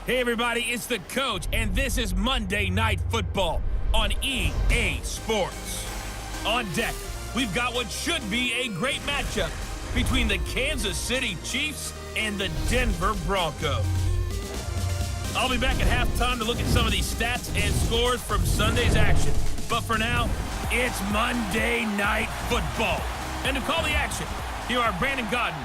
Hey everybody, it's the coach, and this is Monday Night Football on EA Sports. On deck, we've got what should be a great matchup between the Kansas City Chiefs and the Denver Broncos. I'll be back at halftime to look at some of these stats and scores from Sunday's action. But for now, it's Monday Night Football. And to call the action, here are Brandon Godden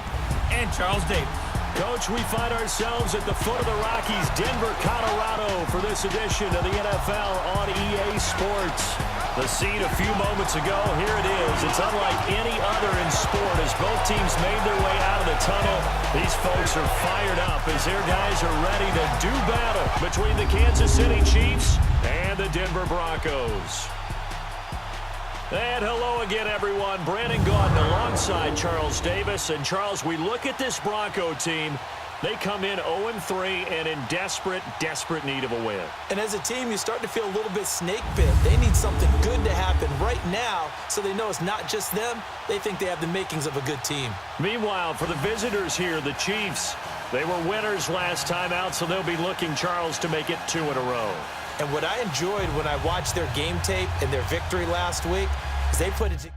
and Charles Davis. Coach, we find ourselves at the foot of the Rockies, Denver, Colorado, for this edition of the NFL on EA Sports. The scene a few moments ago, here it is. It's unlike any other in sport as both teams made their way out of the tunnel. These folks are fired up as their guys are ready to do battle between the Kansas City Chiefs and the Denver Broncos. And hello again, everyone. Brandon Gaudin alongside Charles Davis. And, Charles, we look at this Bronco team. They come in 0-3 and in desperate need of a win. And as a team, you start to feel a little bit snake bit. They need something good to happen right now so they know it's not just them. They think they have the makings of a good team. Meanwhile, for the visitors here, the Chiefs, they were winners last time out, so they'll be looking, Charles, to make it 2 in a row. And what I enjoyed when I watched their game tape and their victory last week is they put it.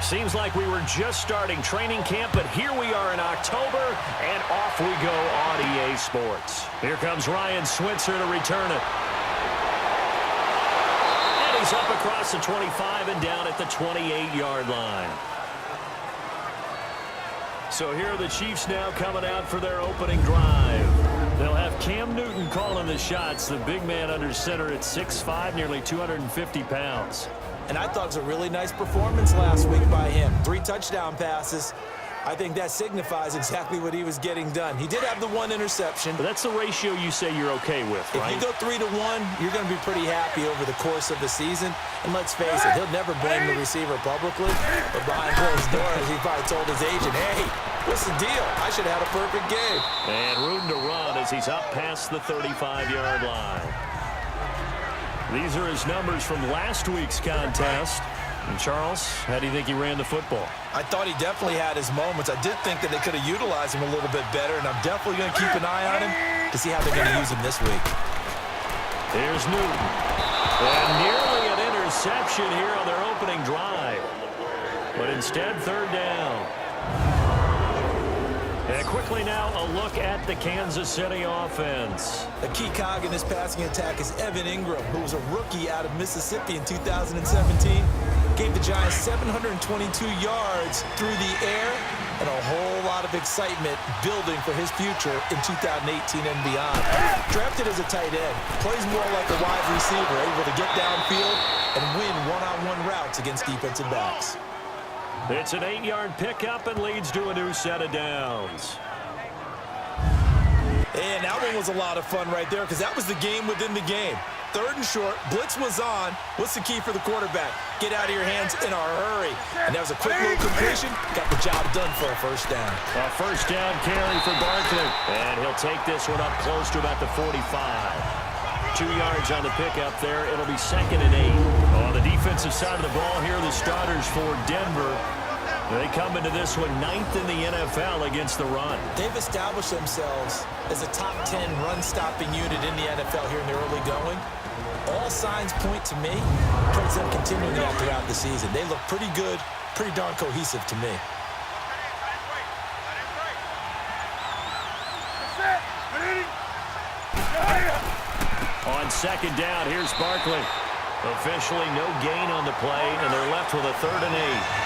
Seems like we were just starting training camp, but here we are in October, and off we go on EA Sports. Here comes Ryan Switzer to return it. And he's up across the 25 and down at the 28-yard line. So here are the Chiefs now coming out for their opening drive. They'll have Cam Newton calling the shots, the big man under center at 6'5", nearly 250 pounds. And I thought it was a really nice performance last week by him. 3 touchdown passes. I think that signifies exactly what he was getting done. He did have the 1 interception. But that's the ratio you say you're okay with, right? If you go 3-1, you're going to be pretty happy over the course of the season. And let's face it, he'll never blame the receiver publicly. But behind closed doors, he probably told his agent, hey, what's the deal? I should have had a perfect game. And room to run as he's up past the 35-yard line. These are his numbers from last week's contest. And Charles, how do you think he ran the football? I thought he definitely had his moments. I did think that they could have utilized him a little bit better, and I'm definitely going to keep an eye on him to see how they're going to use him this week. Here's Newton. And nearly an interception here on their opening drive. But instead, 3rd down. And quickly now, a look at the Kansas City offense. A key cog in this passing attack is Evan Ingram, who was a rookie out of Mississippi in 2017. Gave the Giants 722 yards through the air and a whole lot of excitement building for his future in 2018 and beyond. Drafted as a tight end, plays more like a wide receiver, able to get downfield and win one-on-one routes against defensive backs. It's an 8-yard pickup and leads to a new set of downs. And that one was a lot of fun right there because that was the game within the game. 3rd and short, blitz was on. What's the key for the quarterback? Get out of your hands in a hurry. And that was a quick little completion. Got the job done for a 1st down. A 1st down carry for Barkley. And he'll take this one up close to about the 45. 2 yards on the pickup there. It'll be 2nd and 8. On the defensive side of the ball here, the starters for Denver. They come into this one 9th in the NFL against the run. They've established themselves as a top 10 run-stopping unit in the NFL here in the early going. All signs point to me towards them continuing that throughout the season. They look pretty good, pretty darn cohesive to me. On 2nd down, here's Barkley. Officially no gain on the play, and they're left with a 3rd and 8.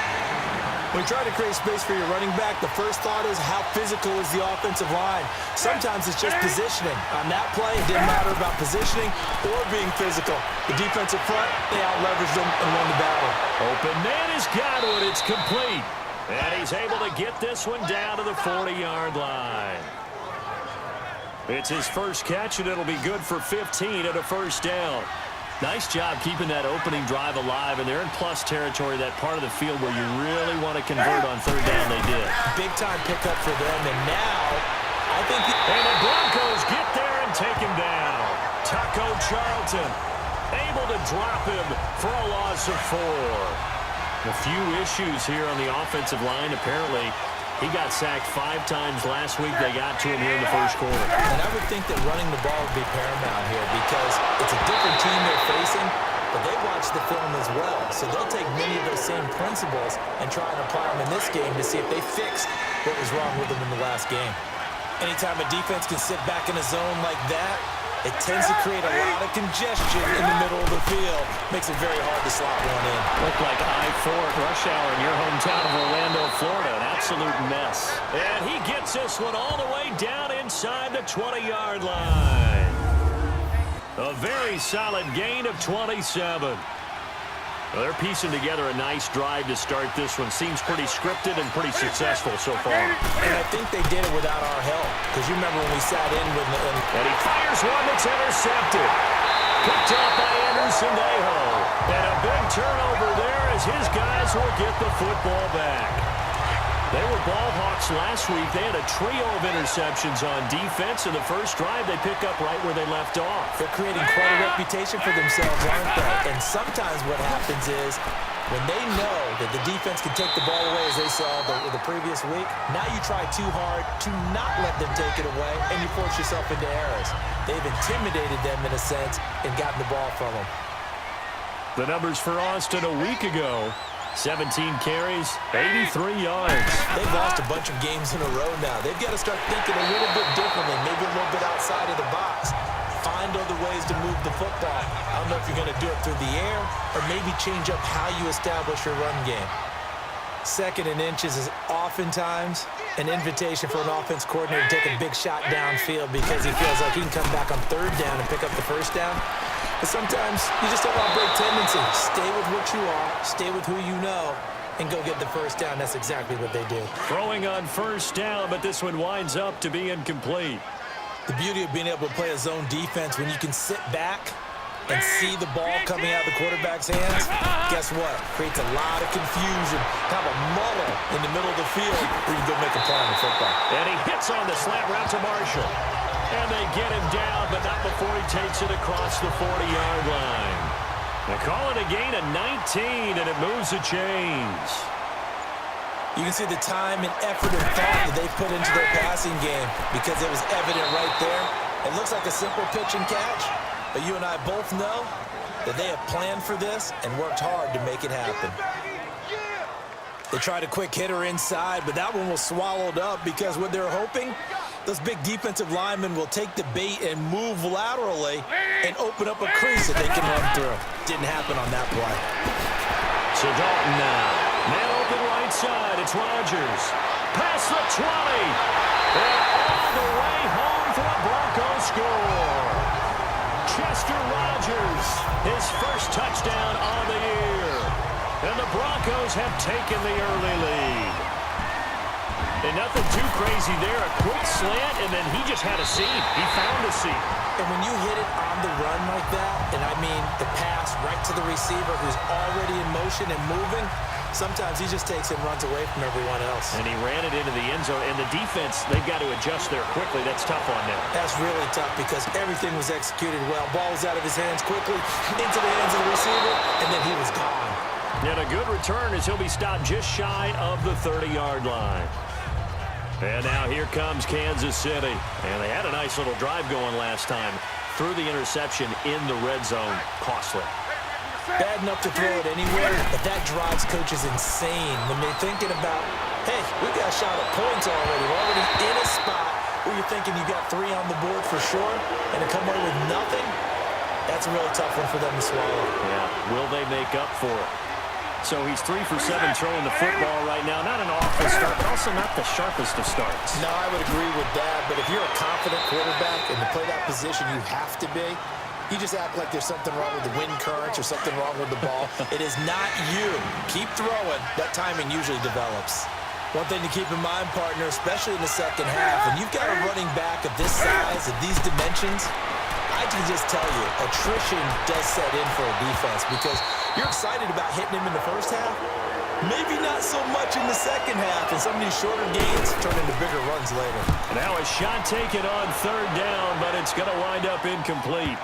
When you try to create space for your running back, the first thought is how physical is the offensive line. Sometimes it's just positioning. On that play, it didn't matter about positioning or being physical. The defensive front, they out-leveraged them and won the battle. Open man has got it. It's complete. And he's able to get this one down to the 40-yard line. It's his first catch, and it'll be good for 15 at a 1st down. Nice job keeping that opening drive alive, and they're in plus territory, that part of the field where you really want to convert on 3rd down. They did. Big-time pickup for them, and now I think... And the Broncos get there and take him down. Taco Charlton able to drop him for a loss of 4. A few issues here on the offensive line. Apparently, He got sacked 5 times last week. They got to him here in the first quarter. And I would think that running the ball would be paramount here because it's a different team they're facing, but they watch the film as well. So they'll take many of those same principles and try and apply them in this game to see if they fixed what was wrong with them in the last game. Anytime a defense can sit back in a zone like that, it tends to create a lot of congestion in the middle of the field. Makes it very hard to slot one in. Looked like I-4 at rush hour in your hometown of Orlando, Florida. An absolute mess. And he gets this one all the way down inside the 20-yard line. A very solid gain of 27. Well, they're piecing together a nice drive to start this one. Seems pretty scripted and pretty successful so far. And I think they did it without our help. Because you remember when we sat in with them. And he fires one that's intercepted. Picked up by Anderson Aho. And a big turnover there as his guys will get the football back. They were ball hawks last week. They had a trio of interceptions on defense. In the first drive, they pick up right where they left off. They're creating quite a reputation for themselves, aren't they? And sometimes what happens is when they know that the defense can take the ball away, as they saw the previous week, now you try too hard to not let them take it away, and you force yourself into errors. They've intimidated them in a sense and gotten the ball from them. The numbers for Austin a week ago. 17 carries, 83 yards. They've lost a bunch of games in a row now. They've got to start thinking a little bit differently, maybe a little bit outside of the box. Find other ways to move the football. I don't know if you're going to do it through the air or maybe change up how you establish your run game. Second and inches is oftentimes an invitation for an offense coordinator to take a big shot downfield because he feels like he can come back on third down and pick up the first down. But sometimes you just don't want to break tendency. Stay with what you are, stay with who you know, and go get the first down. That's exactly what they did. Throwing on first down, but this one winds up to be incomplete. The beauty of being able to play a zone defense when you can sit back and see the ball coming out of the quarterback's hands, guess what? Creates a lot of confusion, kind of a muddle in the middle of the field where you go make a play on the football. And he hits on the slant route to Marshall. And they get him down, but not before he takes it across the 40-yard line. They call it a gain of 19, and it moves the chains. You can see the time and effort and thought that they've put into their passing game because it was evident right there. It looks like a simple pitch and catch, but you and I both know that they have planned for this and worked hard to make it happen. They tried a quick hitter inside, but that one was swallowed up because what they're hoping, those big defensive linemen will take the bait and move laterally and open up a crease that they can run through. Didn't happen on that play. So Dalton now. Man open right side. It's Rodgers. Past the 20. And all the way home for a Broncos score. Chester Rogers, his first touchdown on the year. And the Broncos have taken the early lead. And nothing too crazy there. A quick slant, and then he just had a seam. He found a seam. And when you hit it on the run like that, and I mean the pass right to the receiver who's already in motion and moving, sometimes he just takes and runs away from everyone else. And he ran it into the end zone. And the defense, they've got to adjust there quickly. That's tough on them. That's really tough because everything was executed well. Ball was out of his hands quickly, into the hands of the receiver, and then he was gone. And a good return as he'll be stopped just shy of the 30-yard line. And now here comes Kansas City. And they had a nice little drive going last time. Threw the interception in the red zone. Costly. Bad enough to throw it anywhere, but that drives coaches insane when they're thinking about, hey, we got a shot at points already. We're already in a spot where you're thinking you got 3 on the board for sure, and to come away with nothing, that's a really tough one for them to swallow. Yeah, will they make up for it? So he's 3 for 7 throwing the football right now. Not an awful start, but also not the sharpest of starts. No, I would agree with that. But if you're a confident quarterback and to play that position you have to be, you just act like there's something wrong with the wind currents or something wrong with the ball. It is not you. Keep throwing. That timing usually develops. One thing to keep in mind, partner, especially in the second half, when you've got a running back of this size, of these dimensions, I can just tell you, attrition does set in for a defense because you're excited about hitting him in the first half. Maybe not so much in the second half, and some of these shorter gains turn into bigger runs later. Now a shot taken on third down, but it's going to wind up incomplete.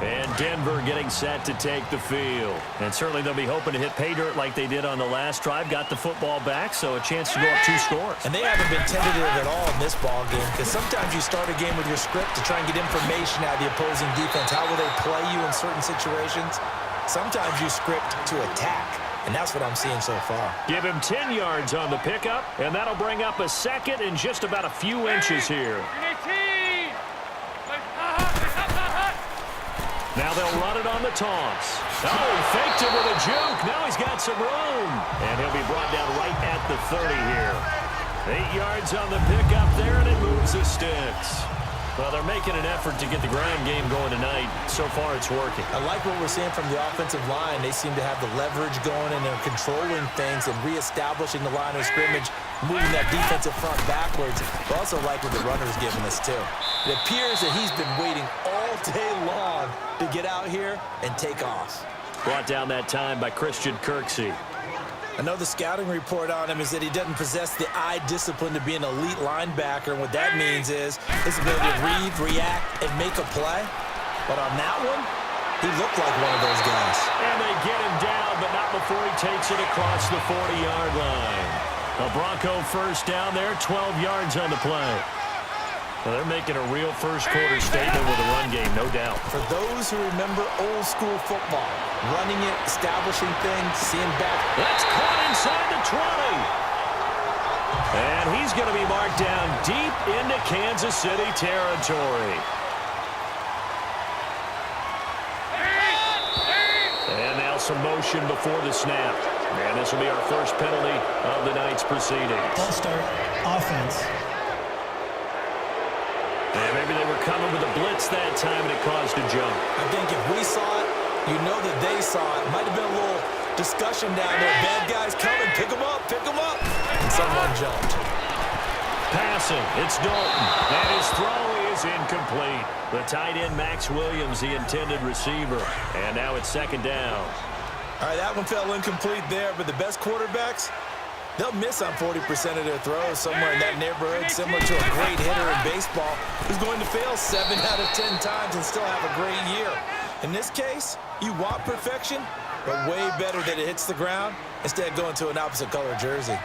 And Denver getting set to take the field. And certainly they'll be hoping to hit pay dirt like they did on the last drive. Got the football back, so a chance to go up 2 scores. And they haven't been tentative at all in this ball game, because sometimes you start a game with your script to try and get information out of the opposing defense. How will they play you in certain situations? Sometimes you script to attack. And that's what I'm seeing so far. Give him 10 yards on the pickup, and that'll bring up a second and just about a few inches here. Now they'll run it on the toss. Oh, he faked it with a juke. Now he's got some room. And he'll be brought down right at the 30 here. 8 yards on the pickup there, and it moves the sticks. Well, they're making an effort to get the ground game going tonight. So far, it's working. I like what we're seeing from the offensive line. They seem to have the leverage going, and they're controlling things and reestablishing the line of scrimmage, moving that defensive front backwards. I also like what the runner's giving us, too. It appears that he's been waiting all day long to get out here and take off. Brought down that time by Christian Kirksey. I know the scouting report on him is that he doesn't possess the eye discipline to be an elite linebacker, and what that means is his ability to read, react, and make a play. But on that one, he looked like one of those guys. And they get him down, but not before he takes it across the 40-yard line. A Bronco first down there, 12 yards on the play. Well, they're making a real first-quarter statement with a run game, no doubt. For those who remember old-school football, running it, establishing things, seeing back. That's caught inside the 20. And he's going to be marked down deep into Kansas City territory. And now some motion before the snap. And this will be our first penalty of the night's proceedings. Ball start, offense. And maybe they were coming with a blitz that time, and it caused a jump. I think if we saw it, you know that they saw it. Might have been a little discussion down there. Bad guys coming. Pick them up. Pick them up. And someone jumped. Passing. It's Dalton. And his throw is incomplete. The tight end, Max Williams, the intended receiver. And now it's second down. All right, that one fell incomplete there, but the best quarterbacks, they'll miss on 40% of their throws somewhere in that neighborhood, similar to a great hitter in baseball who's going to fail 7 out of 10 times and still have a great year. In this case, you want perfection, but way better that it hits the ground instead of going to an opposite color jersey.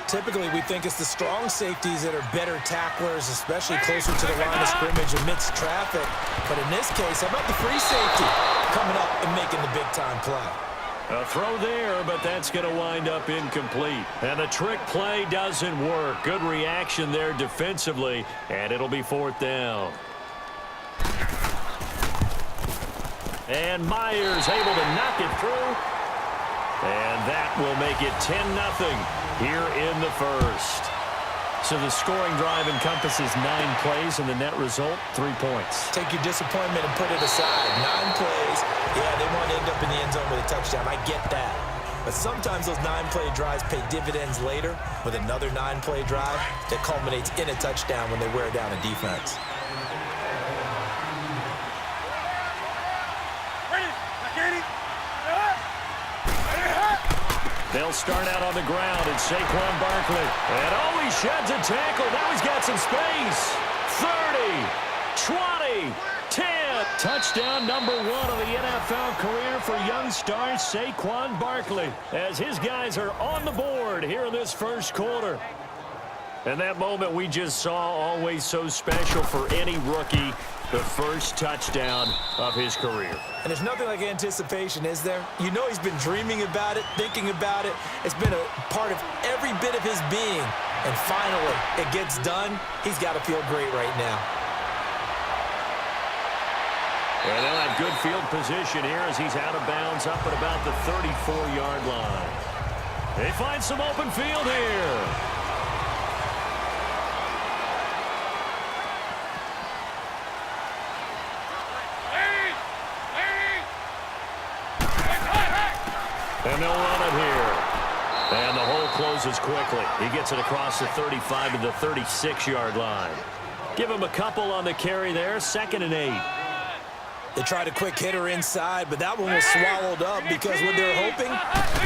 Typically, we think it's the strong safeties that are better tacklers, especially closer to the line of scrimmage amidst traffic. But in this case, how about the free safety coming up and making the big-time play? A throw there, but that's going to wind up incomplete. And the trick play doesn't work. Good reaction there defensively, and it'll be fourth down. And Myers able to knock it through. And that will make it 10-0 here in the first. So the scoring drive encompasses 9 plays, and the net result, 3 points. Take your disappointment and put it aside. 9 plays. Yeah, they want to end up in the end zone with a touchdown. I get that. But sometimes those 9-play drives pay dividends later with another 9-play drive that culminates in a touchdown when they wear down a defense. They'll start out on the ground, and Saquon Barkley. And oh, he sheds a tackle. Now he's got some space. 30, 20, 10. Touchdown number 1 of the NFL career for young star Saquon Barkley, as his guys are on the board here in this first quarter. And that moment we just saw, always so special for any rookie, the first touchdown of his career. And there's nothing like anticipation, is there? You know he's been dreaming about it, thinking about it. It's been a part of every bit of his being. And finally, it gets done. He's got to feel great right now. And they'll have good field position here as he's out of bounds up at about the 34-yard line. They find some open field here. And they'll run it here. And the hole closes quickly. He gets it across the 35 to the 36-yard line. Give him a couple on the carry there. 2nd and 8. They tried a quick hitter inside, but that one was swallowed up because what they're hoping,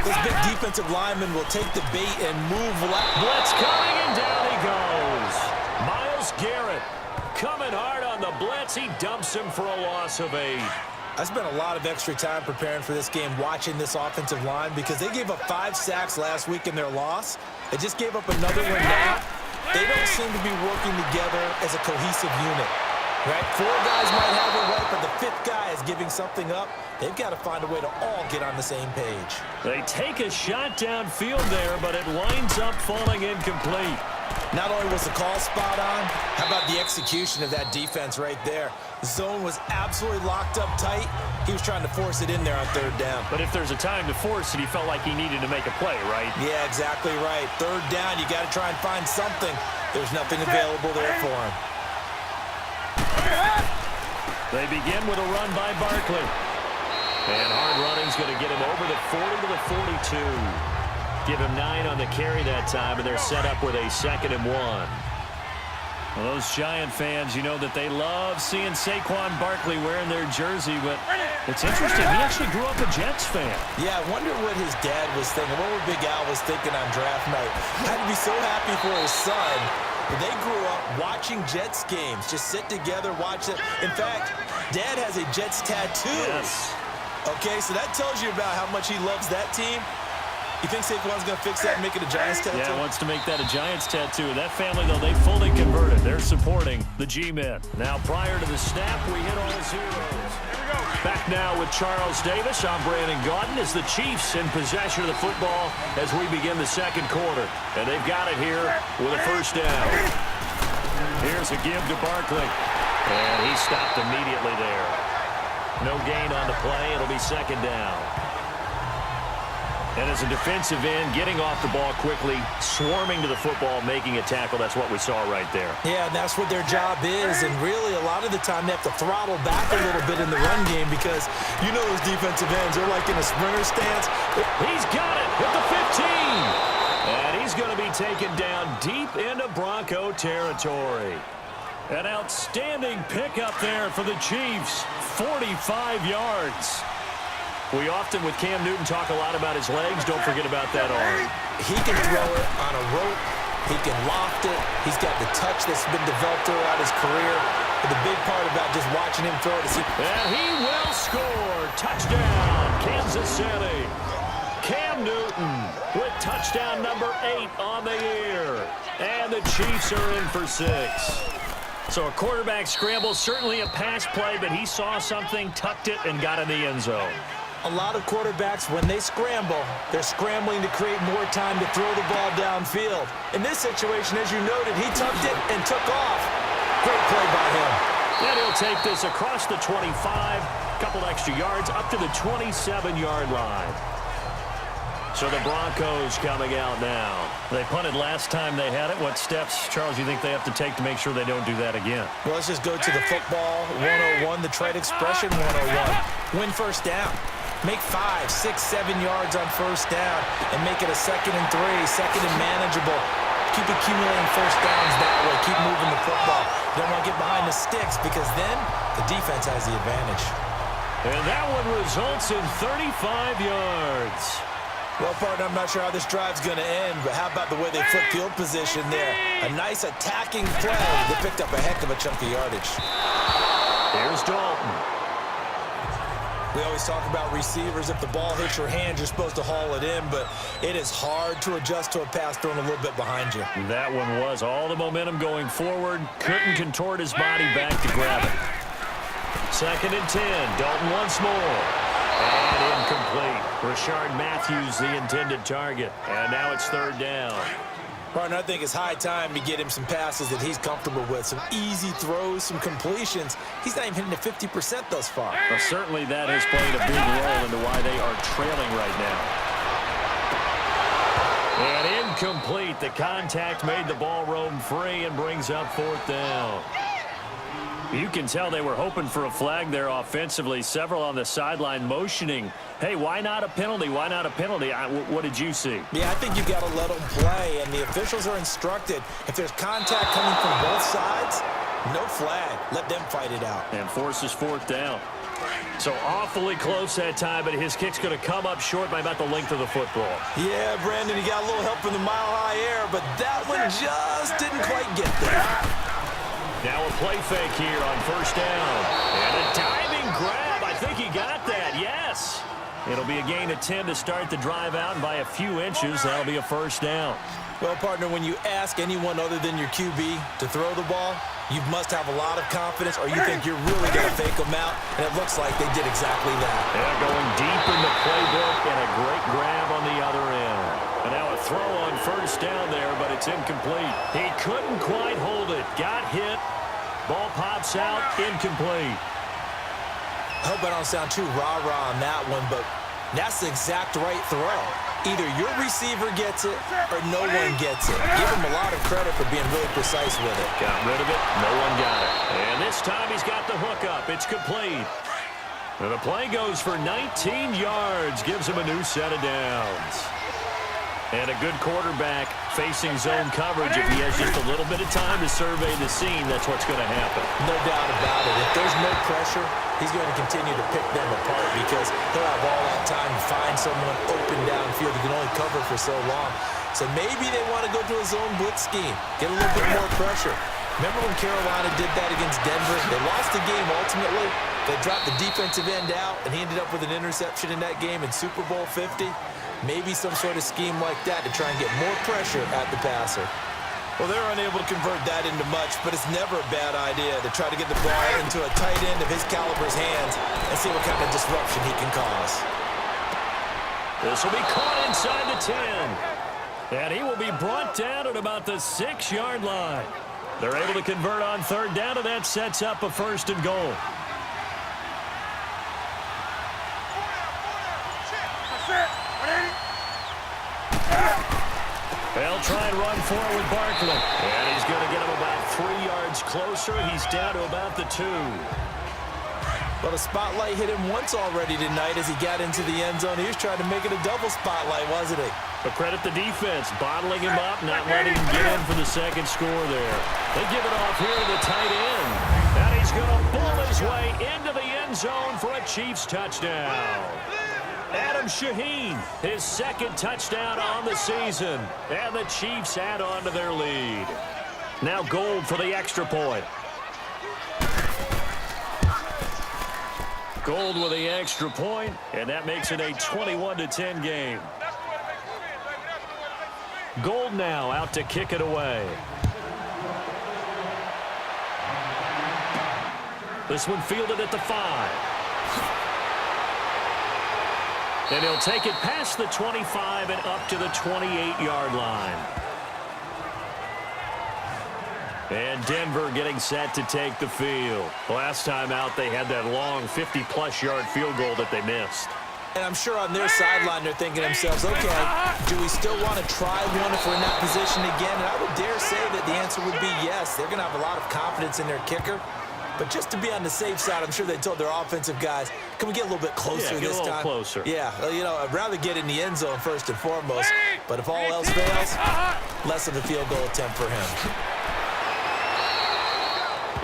this big defensive lineman will take the bait and move left. Blitz coming, and down he goes. Myles Garrett coming hard on the blitz. He dumps him for a loss of 8. I spent a lot of extra time preparing for this game, watching this offensive line, because they gave up 5 sacks last week in their loss. They just gave up another one now. They don't seem to be working together as a cohesive unit. Right? 4 guys might have it right, but the 5th guy is giving something up. They've got to find a way to all get on the same page. They take a shot downfield there, but it winds up falling incomplete. Not only was the call spot on, how about the execution of that defense right there? The zone was absolutely locked up tight. He was trying to force it in there on 3rd down. But if there's a time to force it, he felt like he needed to make a play, right? Yeah, exactly right. 3rd down, you got to try and find something. There's nothing available there for him. They begin with a run by Barkley. And hard running's going to get him over the 40 to the 42. Give him 9 on the carry that time, and they're set up with a 2nd and 1. Well, those Giant fans, you know that they love seeing Saquon Barkley wearing their jersey, but it's interesting. He actually grew up a Jets fan. Yeah, I wonder what his dad was thinking. What Big Al was thinking on draft night. Had to be so happy for his son. But they grew up watching Jets games. Just sit together, watch it. In fact, Dad has a Jets tattoo. Yes. Okay, so that tells you about how much he loves that team. You think Saquon's going to fix that and make it a Giants tattoo? Yeah, wants to make that a Giants tattoo. That family, though, they fully converted. They're supporting the G-Men. Now, prior to the snap, we hit all zeros. Back now with Charles Davis. I'm Brandon Gaudin as the Chiefs in possession of the football as we begin the 2nd quarter. And they've got it here with a 1st down. Here's a give to Barkley. And he stopped immediately there. No gain on the play. It'll be 2nd down. And as a defensive end, getting off the ball quickly, swarming to the football, making a tackle. That's what we saw right there. Yeah, and that's what their job is. And really, a lot of the time, they have to throttle back a little bit in the run game because you know those defensive ends, they're like in a sprinter stance. He's got it at the 15. And he's going to be taken down deep into Bronco territory. An outstanding pickup there for the Chiefs. 45 yards. We often, with Cam Newton, talk a lot about his legs. Don't forget about that arm. He can throw it on a rope. He can loft it. He's got the touch that's been developed throughout his career. But the big part about just watching him throw it is and he will score. Touchdown, Kansas City. Cam Newton with touchdown number 8 on the year. And the Chiefs are in for 6. So a quarterback scramble, certainly a pass play, but he saw something, tucked it, and got in the end zone. A lot of quarterbacks, when they scramble, they're scrambling to create more time to throw the ball downfield. In this situation, as you noted, he tucked it and took off. Great play by him. And he'll take this across the 25, couple extra yards, up to the 27-yard line. So the Broncos coming out now. They punted last time they had it. What steps, Charles, you think they have to take to make sure they don't do that again? Well, let's just go to the football 101, the trade expression 101. Win 1st down. Make 5, 6, 7 yards on 1st down and make it a 2nd and 3, 2nd and manageable. Keep accumulating 1st downs that way. Keep moving the football. You don't want to get behind the sticks because then the defense has the advantage. And that one results in 35 yards. Well, partner, I'm not sure how this drive's going to end, but how about the way they flip field position there? A nice attacking play. They picked up a heck of a chunk of yardage. Here's Dalton. We always talk about receivers. If the ball hits your hand, you're supposed to haul it in, but it is hard to adjust to a pass thrown a little bit behind you. That one was all the momentum going forward. Couldn't contort his body back to grab it. 2nd and 10. Dalton once more. And incomplete. Rashard Matthews, the intended target. And now it's 3rd down. Partner, I think it's high time to get him some passes that he's comfortable with. Some easy throws, some completions. He's not even hitting the 50% thus far. Well, certainly that has played a big role into why they are trailing right now. And incomplete. The contact made the ball roam free and brings up 4th down. You can tell they were hoping for a flag there offensively. Several on the sideline motioning, hey, why not a penalty? Why not a penalty? What did you see? Yeah, I think you got to let them play, and the officials are instructed. If there's contact coming from both sides, no flag. Let them fight it out. And forces 4th down. So awfully close that time, but his kick's going to come up short by about the length of the football. Yeah, Brandon, he got a little help from the mile-high air, but that one just didn't quite get there. Now a play fake here on 1st down. And a diving grab. I think he got that. Yes. It'll be a gain of 10 to start the drive out, and by a few inches, that'll be a first down. Well, partner, when you ask anyone other than your QB to throw the ball, you must have a lot of confidence, or you think you're really going to fake them out, and it looks like they did exactly that. Yeah, going deep in the playbook, and a great grab on the other end. And now a throw on first down there, but it's incomplete. He couldn't quite hold it. Got hit. Ball pops out, incomplete. I hope I don't sound too rah-rah on that one, but that's the exact right throw. Either your receiver gets it or no one gets it. Give him a lot of credit for being really precise with it. Got rid of it. No one got it. And this time he's got the hook up. It's complete. And the play goes for 19 yards. Gives him a new set of downs. And a good quarterback facing zone coverage. If he has just a little bit of time to survey the scene, that's what's going to happen. No doubt about it. If there's no pressure, he's going to continue to pick them apart because he'll have all that time to find someone open downfield who can only cover for so long. So maybe they want to go to a zone blitz scheme, get a little bit more pressure. Remember when Carolina did that against Denver? They lost the game ultimately. They dropped the defensive end out, and he ended up with an interception in that game in Super Bowl 50. Maybe some sort of scheme like that to try and get more pressure at the passer. Well, they're unable to convert that into much, but it's never a bad idea to try to get the ball into a tight end of his caliber's hands and see what kind of disruption he can cause. This will be caught inside the 10. And he will be brought down at about the 6-yard line. They're able to convert on third down, and that sets up a first and goal. They'll try and run forward with Barkley. And he's going to get him about 3 yards closer. He's down to about the 2. Well, the spotlight hit him once already tonight as he got into the end zone. He was trying to make it a double spotlight, wasn't he? But credit the defense, bottling him up, not letting him get in for the second score there. They give it off here to the tight end. And he's going to bull his way into the end zone for a Chiefs touchdown. Adam Shaheen, his second touchdown on the season. And the Chiefs add on to their lead. Now Gold for the extra point. Gold with the extra point, and that makes it a 21-10 game. Gold now out to kick it away. This one fielded at the 5. And he'll take it past the 25 and up to the 28-yard line. And Denver getting set to take the field. Last time out, they had that long 50-plus yard field goal that they missed. And I'm sure on their sideline they're thinking to themselves, okay, do we still want to try one if we're in that position again? And I would dare say that the answer would be yes. They're going to have a lot of confidence in their kicker. But just to be on the safe side, I'm sure they told their offensive guys, can we get a little bit closer this time? Yeah, get a little closer. Yeah, you know, I'd rather get in the end zone first and foremost. But if all else fails, less of a field goal attempt for him.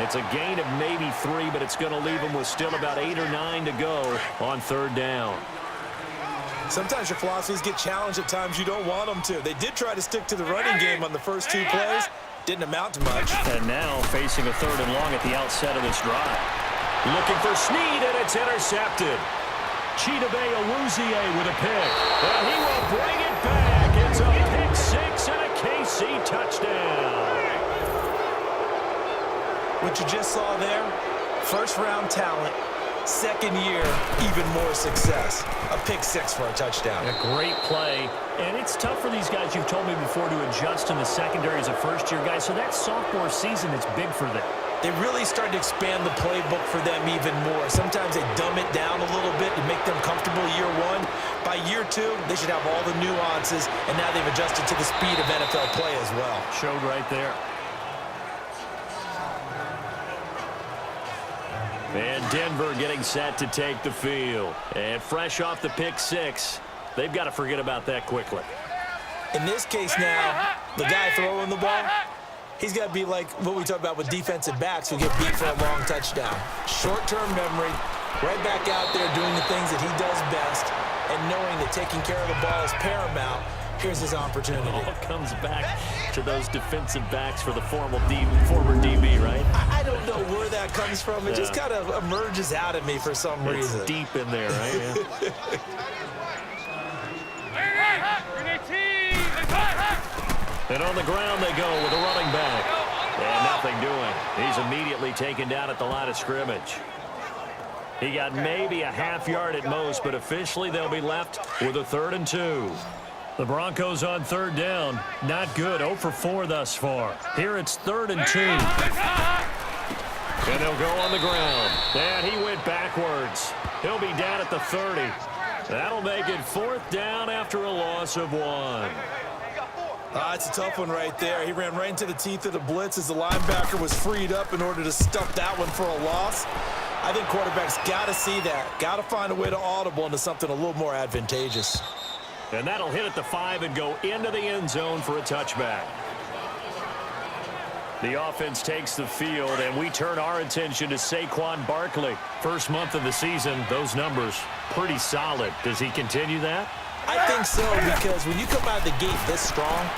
It's a gain of maybe 3, but it's going to leave them with still about 8 or 9 to go on third down. Sometimes your philosophies get challenged at times you don't want them to. They did try to stick to the running game on the first 2 plays. Didn't amount to much. And now facing a third and long at the outset of this drive. Looking for Snead, and it's intercepted. Chidobe Awuzie with a pick. And he will bring it back. It's a pick 6 and a KC touchdown. What you just saw there, first-round talent, second year, even more success. A pick 6 for a touchdown. A great play. And it's tough for these guys, you've told me before, to adjust in the secondary as a first-year guy. So that sophomore season is big for them. They really started to expand the playbook for them even more. Sometimes they dumb it down a little bit to make them comfortable year 1. By year 2, they should have all the nuances, and now they've adjusted to the speed of NFL play as well. Showed right there. And Denver getting set to take the field. And fresh off the pick 6, they've got to forget about that quickly. In this case now, the guy throwing the ball, he's got to be like what we talk about with defensive backs who get beat for a long touchdown. Short-term memory, right back out there doing the things that he does best, and knowing that taking care of the ball is paramount. Here's his opportunity. It all comes back to those defensive backs for the former DB, right? I don't know where that comes from. It just kind of emerges out of me for some reason. It's deep in there, right? And on the ground they go with a running back. And nothing doing. He's immediately taken down at the line of scrimmage. He got maybe a half yard at most, but officially they'll be left with a 3rd and 2. The Broncos on 3rd down. Not good. 0 for 4 thus far. Here it's 3rd and 2. And they'll go on the ground. And he went backwards. He'll be down at the 30. That'll make it 4th down after a loss of 1. It's a tough one right there. He ran right into the teeth of the blitz as the linebacker was freed up in order to stuff that one for a loss. I think quarterbacks got to see that. Got to find a way to audible into something a little more advantageous. And that'll hit at the 5 and go into the end zone for a touchback. The offense takes the field, and we turn our attention to Saquon Barkley. First month of the season, those numbers pretty solid. Does he continue that? I think so, because when you come out of the gate this strong,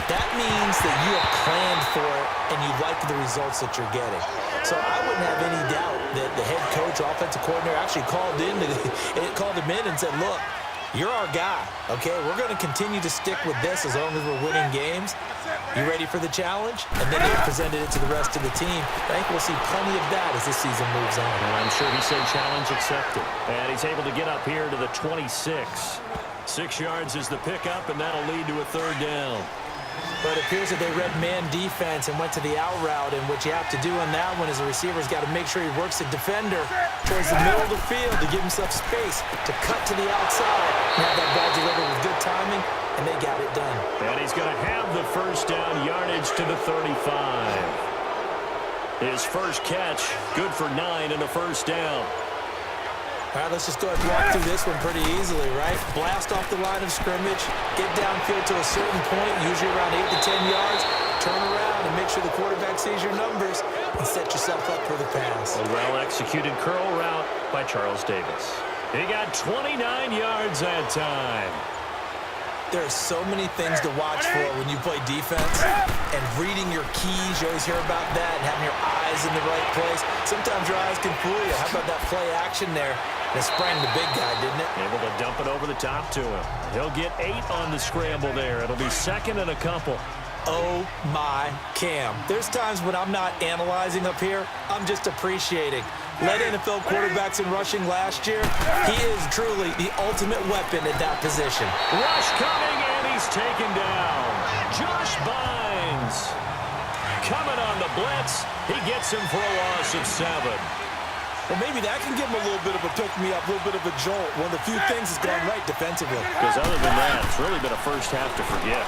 that means that you have planned for it and you like the results that you're getting. So I wouldn't have any doubt that the head coach or offensive coordinator actually called him in and said, look, you're our guy, okay? We're going to continue to stick with this as long as we're winning games. You ready for the challenge? And then they presented it to the rest of the team. I think we'll see plenty of that as this season moves on. And I'm sure he said challenge accepted. And he's able to get up here to the 26. 6 yards is the pickup, and that'll lead to a 3rd down. But it appears that they read man defense and went to the out route, and what you have to do on that one is a receiver's got to make sure he works the defender towards the middle of the field to give himself space to cut to the outside and have that ball delivered with good timing, and they got it done. And he's going to have the 1st down yardage to the 35. His first catch, good for 9 and a 1st down. All right, let's just go ahead and walk through this one pretty easily, right? Blast off the line of scrimmage, get downfield to a certain point, usually around 8 to 10 yards, turn around and make sure the quarterback sees your numbers and set yourself up for the pass. A well-executed curl route by Charles Davis. He got 29 yards that time. There are so many things to watch for when you play defense, and reading your keys, you always hear about that, and having your eyes in the right place. Sometimes your eyes can fool you. How about that play action there? It sprang the big guy, didn't it? Able to dump it over the top to him. He'll get 8 on the scramble there. It'll be 2nd and a couple. Oh, my Cam. There's times when I'm not analyzing up here. I'm just appreciating. Led NFL quarterbacks in rushing last year. He is truly the ultimate weapon at that position. Rush coming, and he's taken down. Josh Bynes coming on the blitz. He gets him for a loss of 7. Well, maybe that can give him a little bit of a pick-me-up, a little bit of a jolt. One of the few things that's gone right defensively. Because other than that, it's really been a first half to forget.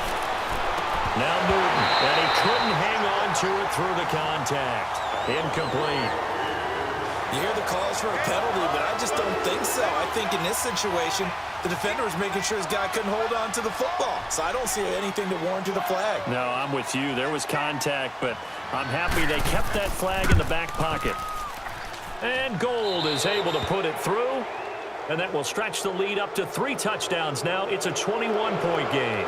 Now Newton, and he couldn't hang on to it through the contact. Incomplete. You hear the calls for a penalty, but I just don't think so. I think in this situation, the defender was making sure his guy couldn't hold on to the football. So I don't see anything that warranted a flag. No, I'm with you. There was contact, but I'm happy they kept that flag in the back pocket. And Gold is able to put it through, and that will stretch the lead up to 3 touchdowns now. It's a 21-point game.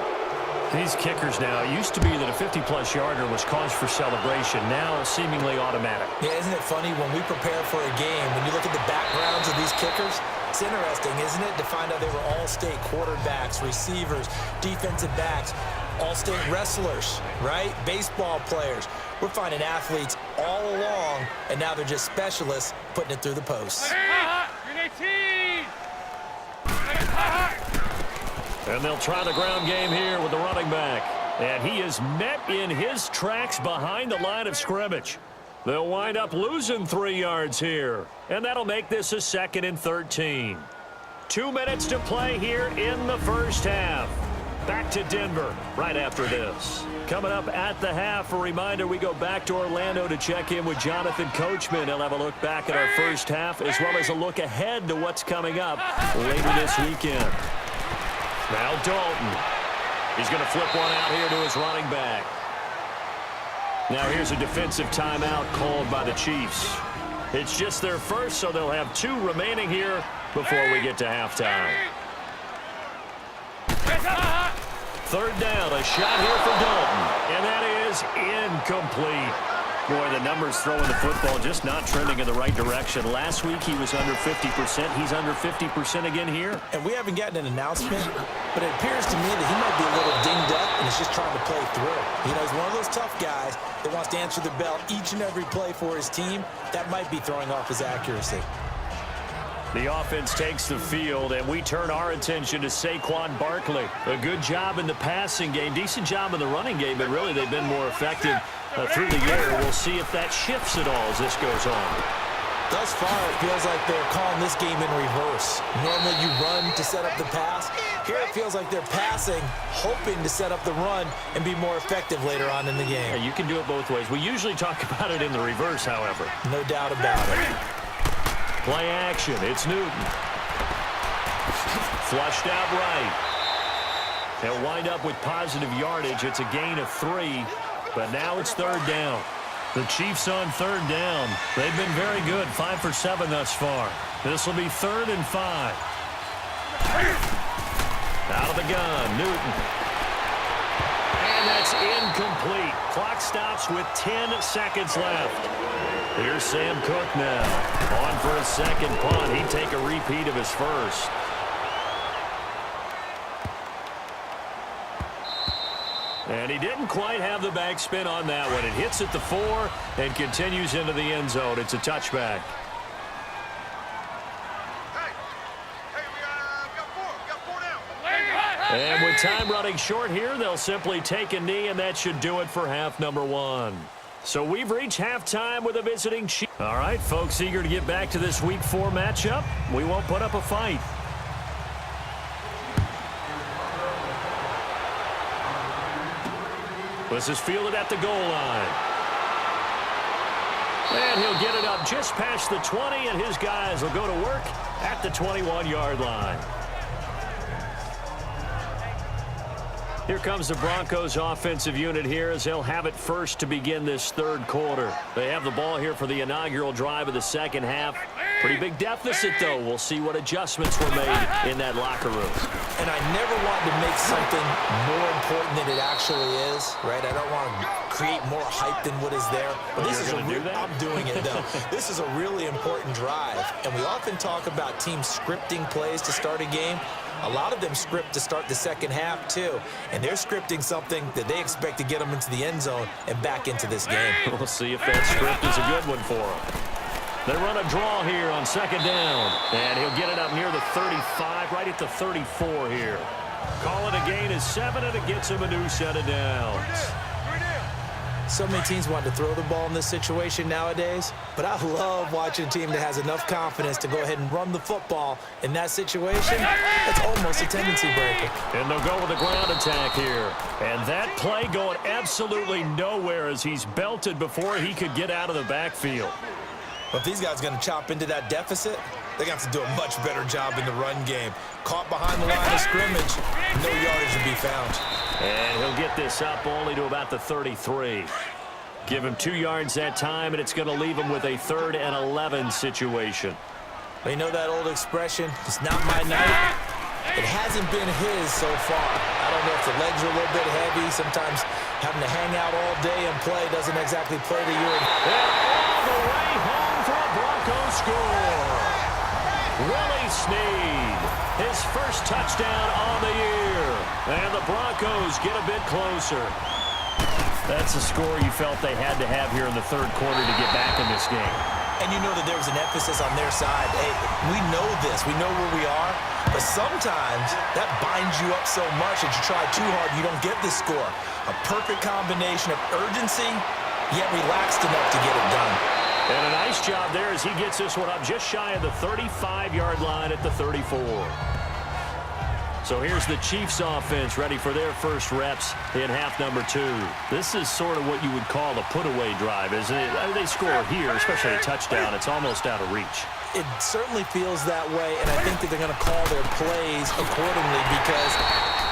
These kickers now, it used to be that a 50-plus yarder was cause for celebration. Now seemingly automatic. Yeah, isn't it funny when we prepare for a game, when you look at the backgrounds of these kickers, it's interesting, isn't it, to find out they were all-state quarterbacks, receivers, defensive backs, all-state wrestlers, right? Baseball players. We're finding athletes all along, and now they're just specialists putting it through the posts. And they'll try the ground game here with the running back. And he is met in his tracks behind the line of scrimmage. They'll wind up losing 3 yards here. And that'll make this a 2nd and 13. 2 minutes to play here in the first half. Back to Denver right after this. Coming up at the half, a reminder, we go back to Orlando to check in with Jonathan Coachman. He'll have a look back at our first half as well as a look ahead to what's coming up later this weekend. Now Dalton. He's going to flip one out here to his running back. Now here's a defensive timeout called by the Chiefs. It's just their first, so they'll have 2 remaining here before we get to halftime. Third down, a shot here for Dalton, and that is incomplete. Boy, the numbers throwing the football just not trending in the right direction. Last week he was under 50%. He's under 50% again here. And we haven't gotten an announcement, but it appears to me that he might be a little dinged up and is just trying to play through. You know, he's one of those tough guys that wants to answer the bell each and every play for his team. That might be throwing off his accuracy. The offense takes the field, and we turn our attention to Saquon Barkley. A good job in the passing game, decent job in the running game, but really they've been more effective through the air. We'll see if that shifts at all as this goes on. Thus far, it feels like they're calling this game in reverse. Normally you run to set up the pass. Here it feels like they're passing, hoping to set up the run and be more effective later on in the game. Yeah, you can do it both ways. We usually talk about it in the reverse, however. No doubt about it. Play action. It's Newton. Flushed out right. They'll wind up with positive yardage. It's a gain of 3, but now it's third down. The Chiefs on third down. They've been very good, 5 for 7 thus far. This will be 3rd and 5. Out of the gun, Newton. And that's incomplete. Clock stops with 10 seconds left. Here's Sam Cook now. On for his second punt. He'd take a repeat of his first. And he didn't quite have the backspin on that one. It hits at the 4 and continues into the end zone. It's a touchback. And with time running short here, they'll simply take a knee, and that should do it for half number 1. So we've reached halftime with a visiting Chiefs. All right, folks, eager to get back to this Week 4 matchup. We won't put up a fight. This is fielded at the goal line. And he'll get it up just past the 20, and his guys will go to work at the 21-yard line. Here comes the Broncos offensive unit here as they'll have it first to begin this third quarter. They have the ball here for the inaugural drive of the second half. Pretty big deficit, though. We'll see what adjustments were made in that locker room. And I never want to make something more important than it actually is, right? I don't want to create more hype than what is there. But this is I'm doing it, though. This is a really important drive. And we often talk about teams scripting plays to start a game. A lot of them script to start the second half, too. And they're scripting something that they expect to get them into the end zone and back into this game. We'll see if that script is a good one for them. They run a draw here on second down. And he'll get it up near the 35, right at the 34 here. Call it a gain of 7, and it gets him a new set of downs. So many teams want to throw the ball in this situation nowadays, but I love watching a team that has enough confidence to go ahead and run the football in that situation. That's almost a tendency breaker. And they'll go with a ground attack here. And that play going absolutely nowhere as he's belted before he could get out of the backfield. But if these guys are going to chop into that deficit, they're going to have to do a much better job in the run game. Caught behind the line of scrimmage, no yardage to be found. And he'll get this up only to about the 33. Give him 2 yards that time, and it's going to leave him with a 3rd and 11 situation. You know that old expression, it's not my night? It hasn't been his so far. I don't know if the legs are a little bit heavy. Sometimes having to hang out all day and play doesn't exactly play to you. And all the way home for a Broncos score. Willie Snead, his first touchdown on the year. And the Broncos get a bit closer. That's a score you felt they had to have here in the third quarter to get back in this game. And you know that there was an emphasis on their side. Hey, we know this. We know where we are. But sometimes that binds you up so much that you try too hard, you don't get this score. A perfect combination of urgency, yet relaxed enough to get it done. And a nice job there as he gets this one up just shy of the 35-yard line at the 34. So here's the Chiefs offense ready for their first reps in half number 2. This is sort of what you would call a put-away drive, isn't it? I mean, they score here, especially a touchdown. It's almost out of reach. It certainly feels that way, and I think that they're going to call their plays accordingly because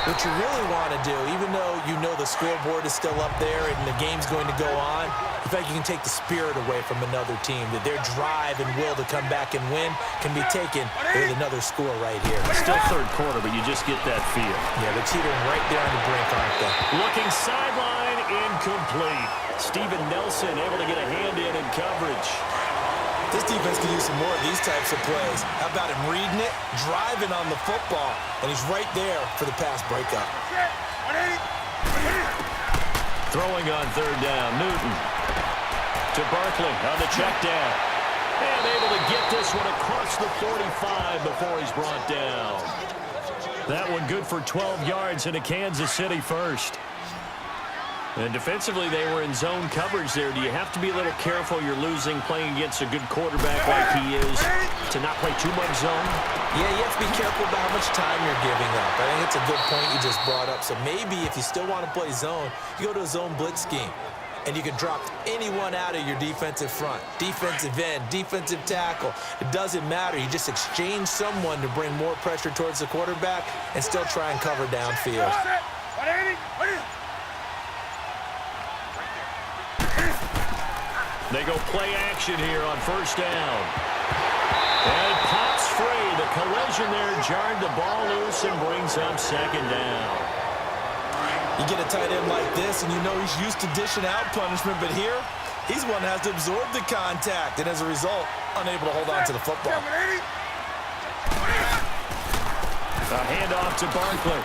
What you really want to do, even though you know the scoreboard is still up there and the game's going to go on, in fact, you can take the spirit away from another team, that their drive and will to come back and win can be taken with another score right here. Still third quarter, but you just get that feel. Yeah, they're teetering right there on the brink, aren't they? Looking sideline, incomplete. Steven Nelson able to get a hand in coverage. This defense can use some more of these types of plays. How about him reading it, driving on the football, and he's right there for the pass breakup. Throwing on third down, Newton to Barkley on the check down. And able to get this one across the 45 before he's brought down. That one good for 12 yards into Kansas City first. And defensively, they were in zone coverage there. Do you have to be a little careful you're losing playing against a good quarterback like he is to not play too much zone? Yeah, you have to be careful about how much time you're giving up. I think it's a good point you just brought up. So maybe if you still want to play zone, you go to a zone blitz scheme. And you can drop anyone out of your defensive front. Defensive end, defensive tackle. It doesn't matter. You just exchange someone to bring more pressure towards the quarterback and still try and cover downfield. They go play action here on first down. And it pops free. The collision there jarred the ball loose and brings up second down. You get a tight end like this, and you know he's used to dishing out punishment, but here, he's one that has to absorb the contact, and as a result, unable to hold on to the football. A handoff to Barkley.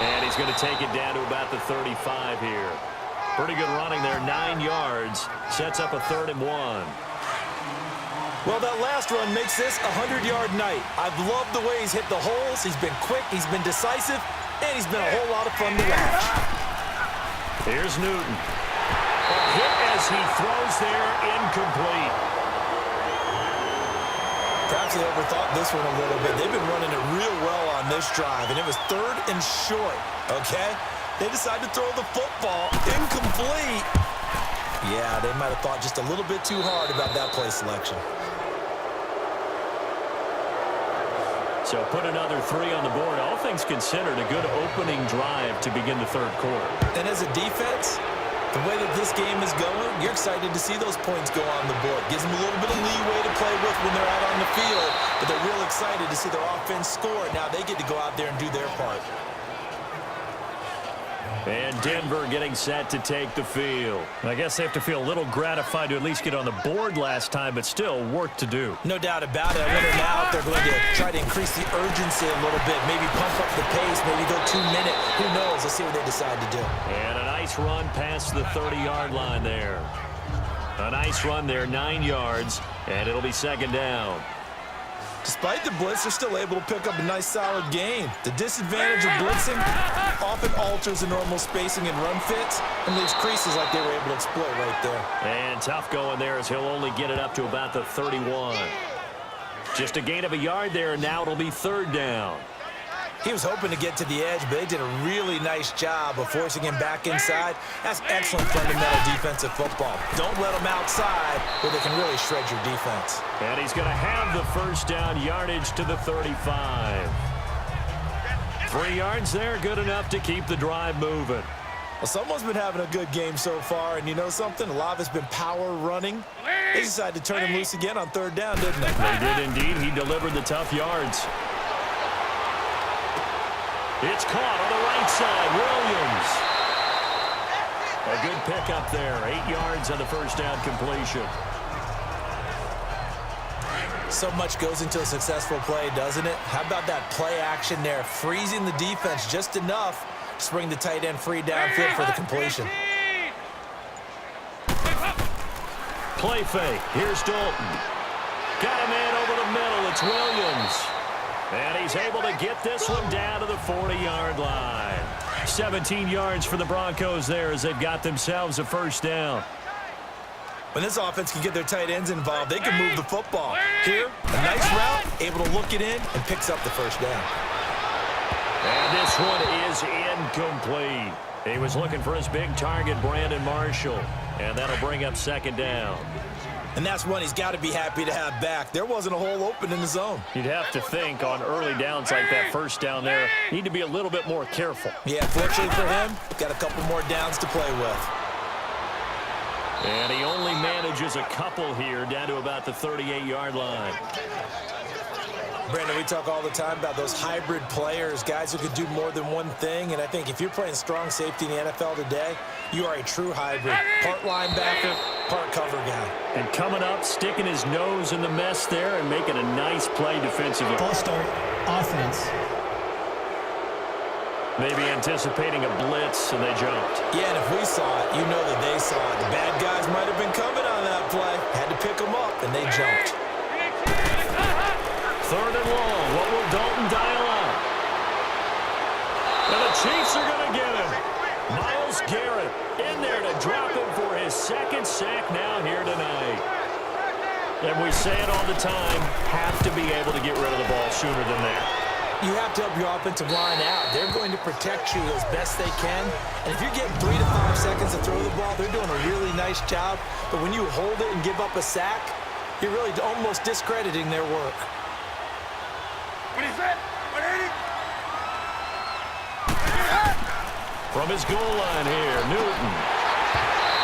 And he's going to take it down to about the 35 here. Pretty good running there, 9 yards. Sets up a 3rd and 1. Well, that last run makes this a 100-yard night. I've loved the way he's hit the holes. He's been quick, he's been decisive, and he's been a whole lot of fun to watch. Here's Newton. A hit as he throws there, incomplete. Perhaps they overthought this one a little bit. They've been running it real well on this drive, and it was 3rd and short, okay? They decided to throw the football, incomplete. Yeah, they might have thought just a little bit too hard about that play selection. So put another 3 on the board. All things considered, a good opening drive to begin the 3rd quarter. And as a defense, the way that this game is going, you're excited to see those points go on the board. Gives them a little bit of leeway to play with when they're out on the field, but they're real excited to see their offense score. Now they get to go out there and do their part. And Denver getting set to take the field. I guess they have to feel a little gratified to at least get on the board last time, but still work to do. No doubt about it. I wonder now if they're going to try to increase the urgency a little bit, maybe pump up the pace, maybe go 2-minute. Who knows? Let's see what they decide to do. And a nice run past the 30-yard line there. A nice run there, 9 yards, and it'll be 2nd down. Despite the blitz, they're still able to pick up a nice solid gain. The disadvantage of blitzing often alters the normal spacing and run fits and leaves creases like they were able to exploit right there. And tough going there as he'll only get it up to about the 31. Just a gain of a yard there, and now it'll be 3rd down. He was hoping to get to the edge, but they did a really nice job of forcing him back inside. That's excellent fundamental defensive football. Don't let them outside where they can really shred your defense. And he's going to have the 1st down yardage to the 35. 3 yards there, good enough to keep the drive moving. Well, someone's been having a good game so far, and you know something? A lot of it's been power running. They decided to turn him loose again on 3rd down, didn't they? They did indeed. He delivered the tough yards. It's caught on the right side. Williams. A good pickup there. 8 yards on the 1st down completion. So much goes into a successful play, doesn't it? How about that play action there? Freezing the defense just enough to bring the tight end free downfield for the completion. Play fake. Here's Dalton. Got a man over the middle. It's Williams. And he's able to get this one down to the 40-yard line. 17 yards for the Broncos there as they've got themselves a 1st down. When this offense can get their tight ends involved, they can move the football. Here, a nice route, able to look it in, and picks up the 1st down. And this one is incomplete. He was looking for his big target, Brandon Marshall. And that'll bring up 2nd down. And that's one he's got to be happy to have back. There wasn't a hole open in the zone. You'd have to think on early downs like that first down there, need to be a little bit more careful. Yeah, fortunately for him, got a couple more downs to play with. And he only manages a couple here down to about the 38-yard line. Brandon, we talk all the time about those hybrid players, guys who could do more than one thing. And I think if you're playing strong safety in the NFL today, you are a true hybrid. Part linebacker, part cover guy. And coming up, sticking his nose in the mess there and making a nice play defensively. False start, offense. Maybe anticipating a blitz, and they jumped. Yeah, and if we saw it, you know that they saw it. The bad guys might have been coming on that play. Had to pick them up, and they jumped. Third and long. What will Dalton dial up? And the Chiefs are going to get him. Myles Garrett in there to drop him for his second sack now here tonight. And we say it all the time, have to be able to get rid of the ball sooner than that. You have to help your offensive line out. They're going to protect you as best they can. And if you're getting 3 to 5 seconds to throw the ball, they're doing a really nice job. But when you hold it and give up a sack, you're really almost discrediting their work. From his goal line here, Newton.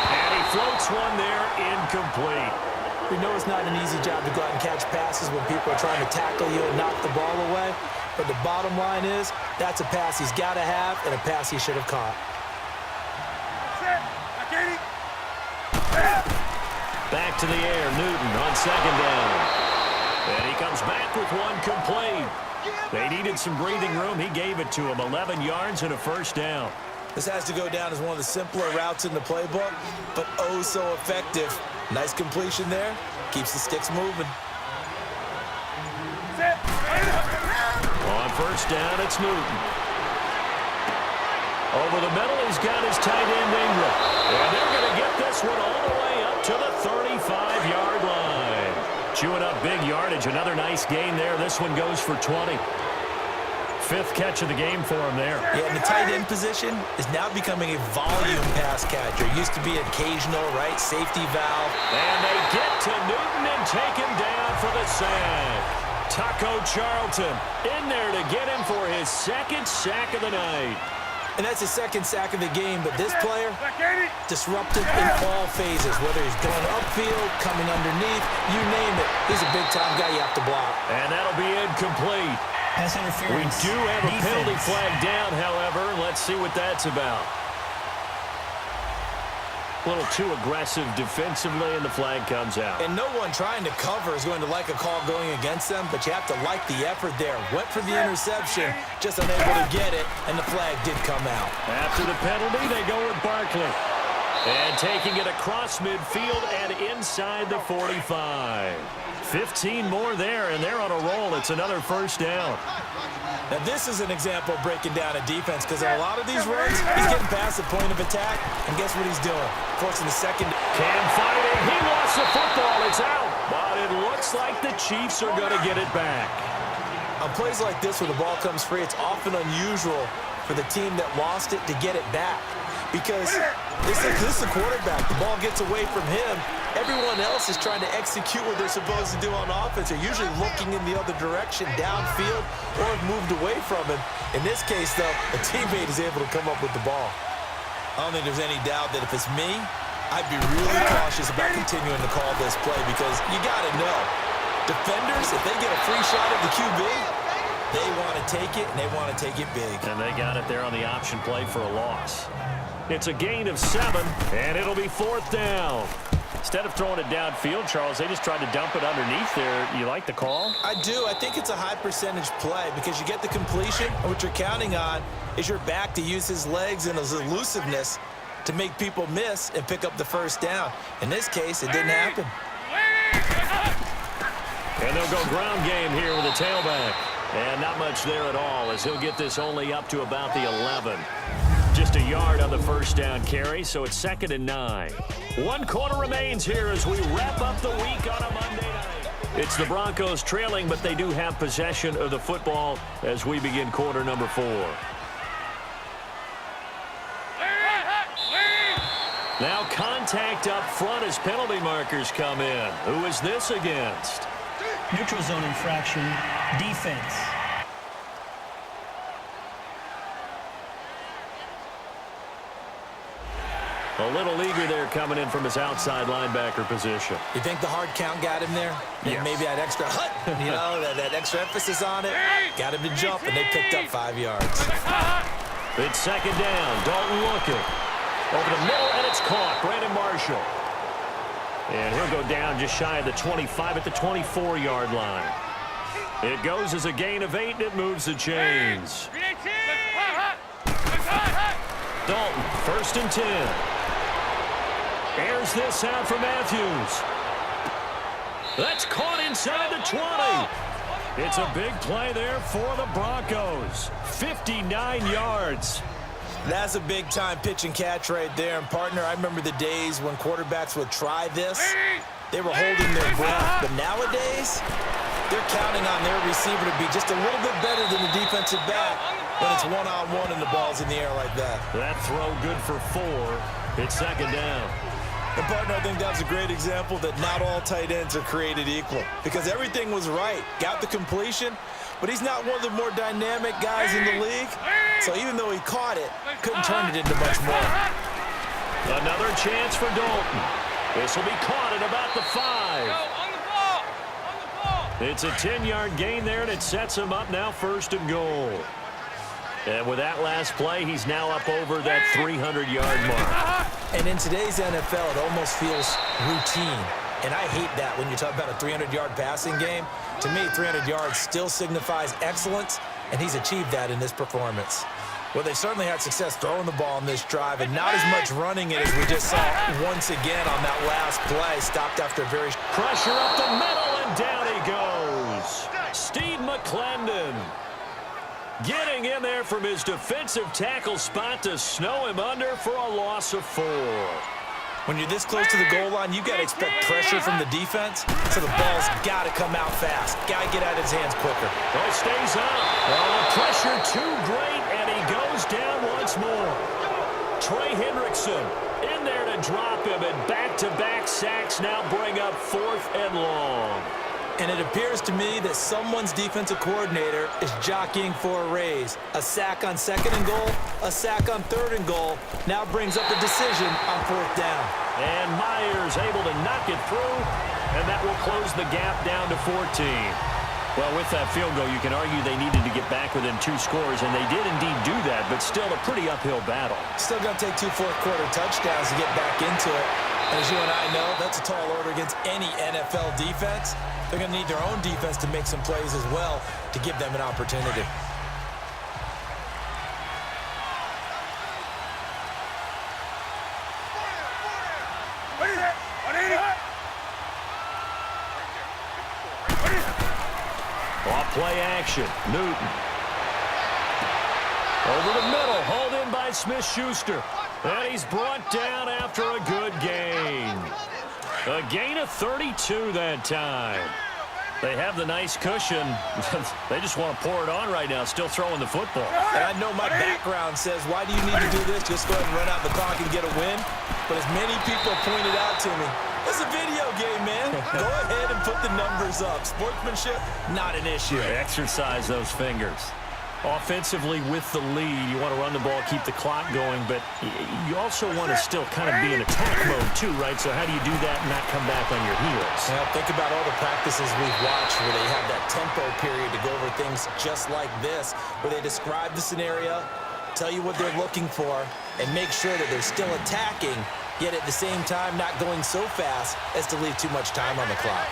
And he floats one there, incomplete. We know it's not an easy job to go out and catch passes when people are trying to tackle you and knock the ball away. But the bottom line is, that's a pass he's got to have and a pass he should have caught. Back to the air, Newton on second down. And he comes back with one complete. They needed some breathing room. He gave it to him. 11 yards and a first down. This has to go down as one of the simpler routes in the playbook, but oh so effective. Nice completion there. Keeps the sticks moving. On first down, it's Newton. Over the middle, he's got his tight end Ingram. And they're going to get this one all the way up to the 35-yard line. Chewing up big yardage. Another nice gain there. This one goes for 20. Fifth catch of the game for him there. Yeah, and the tight end position is now becoming a volume pass catcher. Used to be an occasional, right, safety valve. And they get to Newton and take him down for the sack. Taco Charlton in there to get him for his second sack of the night. And that's his second sack of the game, but this player, disruptive in all phases, whether he's going upfield, coming underneath, you name it. He's a big-time guy you have to block. And that'll be incomplete. Pass interference. We do have a penalty flag down, however. Let's see what that's about. A little too aggressive defensively, and the flag comes out. And no one trying to cover is going to like a call going against them, but you have to like the effort there. Went for the interception, just unable to get it, and the flag did come out. After the penalty, they go with Barkley. And taking it across midfield and inside the 45. 15 more there, and they're on a roll. It's another first down. Now, this is an example of breaking down a defense, because in a lot of these runs, he's getting past the point of attack, and guess what he's doing? Forcing the second. Cam fighting. He lost the football. It's out. But it looks like the Chiefs are going to get it back. On plays like this, where the ball comes free, it's often unusual for the team that lost it to get it back. Because this is the quarterback. The ball gets away from him. Everyone else is trying to execute what they're supposed to do on offense. They're usually looking in the other direction, downfield, or have moved away from him. In this case, though, a teammate is able to come up with the ball. I don't think there's any doubt that if it's me, I'd be really cautious about continuing to call this play, because you got to know, defenders, if they get a free shot at the QB, they want to take it, and they want to take it big. And they got it there on the option play for a loss. It's a gain of 7, and it'll be fourth down. Instead of throwing it downfield, Charles, they just tried to dump it underneath there. You like the call? I do. I think it's a high percentage play, because you get the completion, and what you're counting on is your back to use his legs and his elusiveness to make people miss and pick up the first down. In this case, it didn't happen. And they'll go ground game here with a tailback. And not much there at all, as he'll get this only up to about the 11. Just a yard on the first down carry, so it's 2nd and 9. 1 quarter remains here as we wrap up the week on a Monday night. It's the Broncos trailing, but they do have possession of the football as we begin quarter number 4. Now contact. contact up front as penalty markers come in. Who is this against? Neutral zone infraction, defense. A little eager there coming in from his outside linebacker position. You think the hard count got him there? Yes. Maybe that extra that extra emphasis on it got him to jump, and they picked up 5 yards. It's second down. Dalton looking. Over the middle, and it's caught. Brandon Marshall. And he'll go down just shy of the 25 at the 24-yard line. It goes as a gain of 8, and it moves the chains. Dalton, 1st and 10. Airs this out for Matthews. That's caught inside the 20. It's a big play there for the Broncos. 59 yards. That's a big-time pitch and catch right there. And, partner, I remember the days when quarterbacks would try this. They were holding their breath. But nowadays, they're counting on their receiver to be just a little bit better than the defensive back when it's one-on-one and the ball's in the air like that. That throw good for 4. It's second down. And, partner, I think that was a great example that not all tight ends are created equal, because everything was right. Got the completion, but he's not one of the more dynamic guys in the league. So even though he caught it, couldn't turn it into much more. Another chance for Dalton. This will be caught at about the 5. It's a 10-yard gain there, and it sets him up now 1st and goal. And with that last play, he's now up over that 300-yard mark. And in today's NFL, it almost feels routine. And I hate that when you talk about a 300-yard passing game. To me, 300 yards still signifies excellence, and he's achieved that in this performance. Well, they certainly had success throwing the ball on this drive, and not as much running it as we just saw once again on that last play. Stopped after a very... Pressure up the middle, and down he goes. Steve McClendon getting in there from his defensive tackle spot to snow him under for a loss of 4. When you're this close to the goal line, you've got to expect pressure from the defense, so the ball's got to come out fast. Got to get out of his hands quicker. Oh, it stays up. Oh, the pressure too great, and he goes down once more. Trey Hendrickson in there to drop him, and back-to-back sacks now bring up 4th and long. And it appears to me that someone's defensive coordinator is jockeying for a raise. A sack on 2nd and goal, a sack on 3rd and goal, now brings up the decision on 4th down. And Myers able to knock it through, and that will close the gap down to 14. Well, with that field goal, you can argue they needed to get back within 2 scores, and they did indeed do that, but still a pretty uphill battle. Still going to take 2 fourth-quarter touchdowns to get back into it. And as you and I know, that's a tall order against any NFL defense. They're going to need their own defense to make some plays as well to give them an opportunity. Off play action. Newton. Over the middle. Hauled in by Smith-Schuster. And he's brought down after a good gain. A gain of 32 that time. They have the nice cushion. They just want to pour it on right now, still throwing the football. And I know my background says, why do you need to do this? Just go ahead and run out the clock and get a win. But as many people pointed out to me, it's a video game, man. Go ahead and put the numbers up. Sportsmanship, not an issue. Exercise those fingers. Offensively with the lead, you want to run the ball, keep the clock going, but you also want to still kind of be in attack mode too, right? So how do you do that and not come back on your heels? Well, think about all the practices we've watched where they have that tempo period to go over things just like this, where they describe the scenario, tell you what they're looking for, and make sure that they're still attacking, yet at the same time not going so fast as to leave too much time on the clock.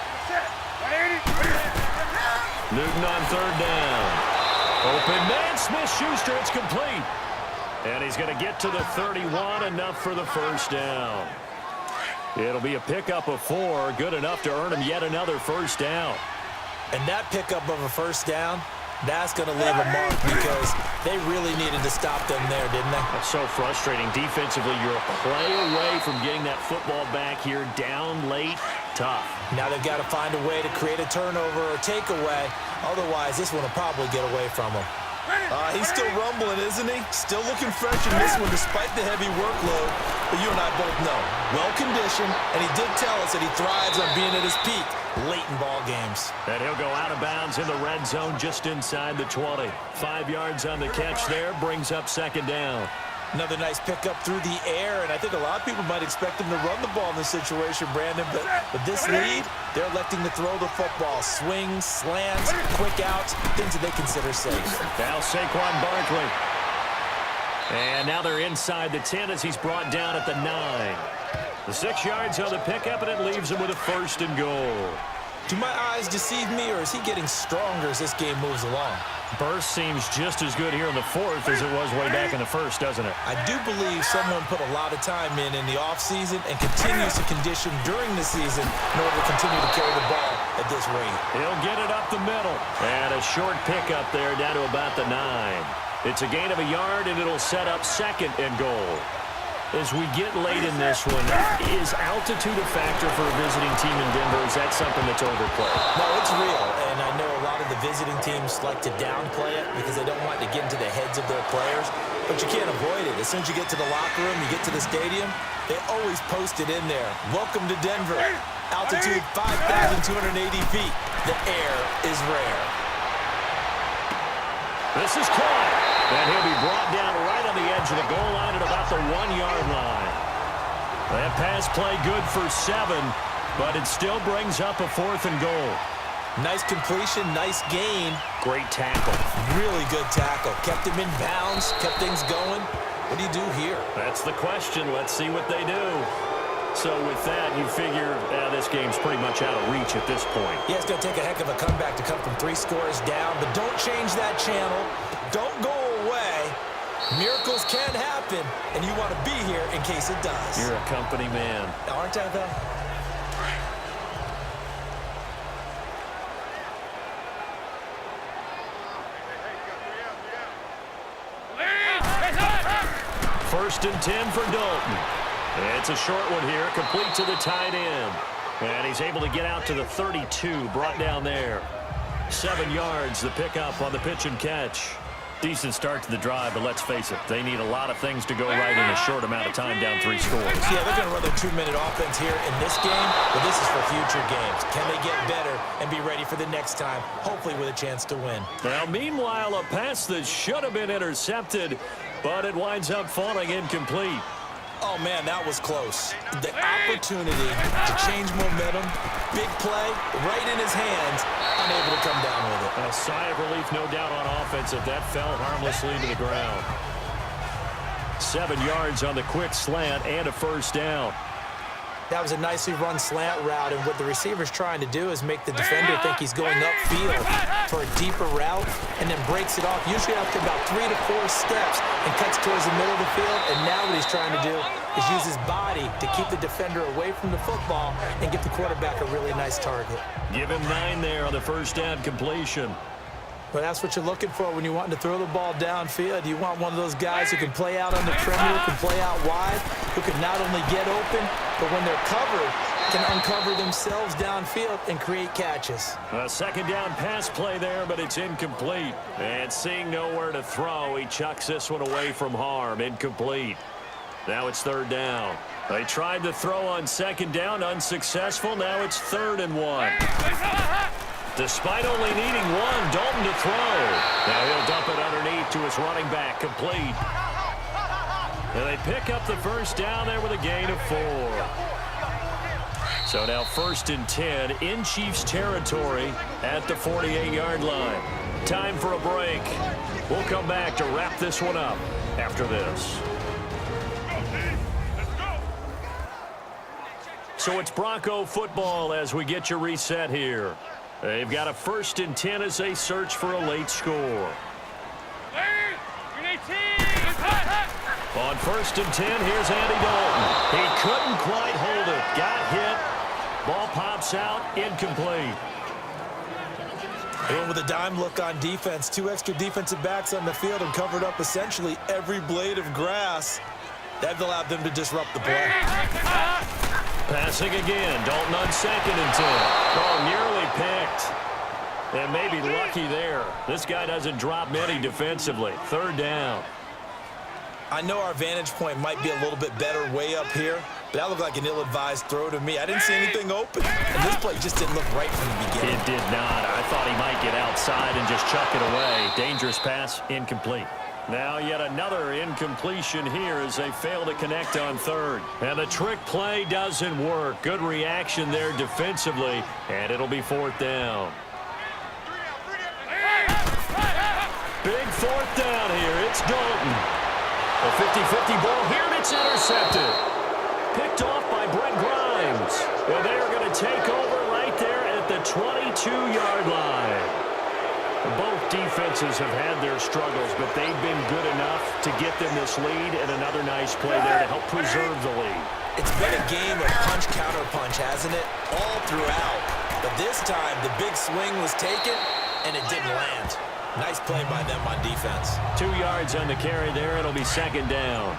Newton on 3rd down. Open man, Smith-Schuster, it's complete. And he's going to get to the 31, enough for the 1st down. It'll be a pickup of 4, good enough to earn him yet another 1st down. And that pickup of a 1st down, that's going to leave a mark because they really needed to stop them there, didn't they? That's so frustrating. Defensively, you're a play away from getting that football back here, down late, tough. Now they've got to find a way to create a turnover or takeaway. Otherwise, this one will probably get away from them. He's still rumbling, isn't he? Still looking fresh in this one despite the heavy workload. But you and I both know, well-conditioned, and he did tell us that he thrives on being at his peak late in ball games. And he'll go out of bounds in the red zone just inside the 20. 5 yards on the catch there, brings up second down. Another nice pickup through the air, and I think a lot of people might expect him to run the ball in this situation, Brandon, but with this lead, they're electing to throw the football. Swings, slants, quick outs, things that they consider safe. Now Saquon Barkley. And now they're inside the 10 as he's brought down at the 9. The 6 yards on the pickup, and it leaves him with a 1st and goal. Do my eyes deceive me, or is he getting stronger as this game moves along? Burst seems just as good here in the 4th as it was way back in the 1st, doesn't it? I do believe someone put a lot of time in the offseason and continues to condition during the season in order to continue to carry the ball at this rate. He'll get it up the middle. And a short pickup there down to about the 9. It's a gain of a yard, and it'll set up 2nd and goal. As we get late in this one, is altitude a factor for a visiting team in Denver? Is that something that's overplayed? No, it's real, and I know a lot of the visiting teams like to downplay it because they don't want to get into the heads of their players, but you can't avoid it. As soon as you get to the locker room, you get to the stadium, they always post it in there. Welcome to Denver. Altitude 5,280 feet. The air is rare. This is caught. And he'll be brought down right on the edge of the goal line at about the 1-yard line. That pass play good for 7, but it still brings up a 4th and goal. Nice completion, nice gain. Great tackle. Really good tackle. Kept him in bounds, kept things going. What do you do here? That's the question. Let's see what they do. So with that, you figure this game's pretty much out of reach at this point. Yeah, it's going to take a heck of a comeback to come from 3 scores down, but don't change that channel. Don't go away. Miracles can happen, and you want to be here in case it does. You're a company man. Aren't I, though? First and 10 for Dalton. It's a short one here, complete to the tight end. And he's able to get out to the 32, brought down there. 7 yards, the pickup on the pitch and catch. Decent start to the drive, but let's face it, they need a lot of things to go right in a short amount of time, down 3 scores. Yeah, they're going to run their 2-minute offense here in this game, but this is for future games. Can they get better and be ready for the next time, hopefully with a chance to win? Now, meanwhile, a pass that should have been intercepted, but it winds up falling incomplete. Oh, man, that was close. The opportunity to change momentum, big play, right in his hands, unable to come down with it. A sigh of relief, no doubt, on offense if that fell harmlessly to the ground. 7 yards on the quick slant and a 1st down. That was a nicely run slant route, and what the receiver's trying to do is make the defender think he's going upfield for a deeper route and then breaks it off, usually after about 3 to 4 steps, and cuts towards the middle of the field. And now what he's trying to do is use his body to keep the defender away from the football and give the quarterback a really nice target. Give him 9 there on the 1st down completion. But that's what you're looking for when you want to throw the ball downfield. You want one of those guys who can play out on the perimeter, can play out wide, who can not only get open, but when they're covered, can uncover themselves downfield and create catches. A 2nd down pass play there, but it's incomplete. And seeing nowhere to throw, he chucks this one away from harm. Incomplete. Now it's 3rd down. They tried to throw on 2nd down, unsuccessful. Now it's 3rd and 1. Despite only needing 1, Dalton to throw. Now he'll dump it underneath to his running back, complete. And they pick up the 1st down there with a gain of 4. So now 1st and 10 in Chiefs territory at the 48-yard line. Time for a break. We'll come back to wrap this one up after this. So it's Bronco football as we get your reset here. They've got a 1st and 10 as they search for a late score. On 1st and 10, here's Andy Dalton. He couldn't quite hold it. Got hit. Ball pops out. Incomplete. They went with a dime look on defense. 2 extra defensive backs on the field and covered up essentially every blade of grass. That allowed them to disrupt the play. Passing again. Dalton on 2nd and 10. Oh, nearly picked. And maybe lucky there. This guy doesn't drop many defensively. Third down. I know our vantage point might be a little bit better way up here, but that looked like an ill-advised throw to me. I didn't see anything open, and this play just didn't look right from the beginning. It did not. I thought he might get outside and just chuck it away. Dangerous pass, incomplete. Now yet another incompletion here as they fail to connect on third. And the trick play doesn't work. Good reaction there defensively, and it'll be fourth down. Big fourth down here. It's Dalton. A 50-50 ball here, and it's intercepted. Picked off by Brent Grimes. And they are going to take over right there at the 22-yard line. Both defenses have had their struggles, but they've been good enough to get them this lead, and another nice play there to help preserve the lead. It's been a game of punch-counter-punch, hasn't it? All throughout. But this time, the big swing was taken, and it didn't land. Nice play by them on defense. 2 yards on the carry there. It'll be second down.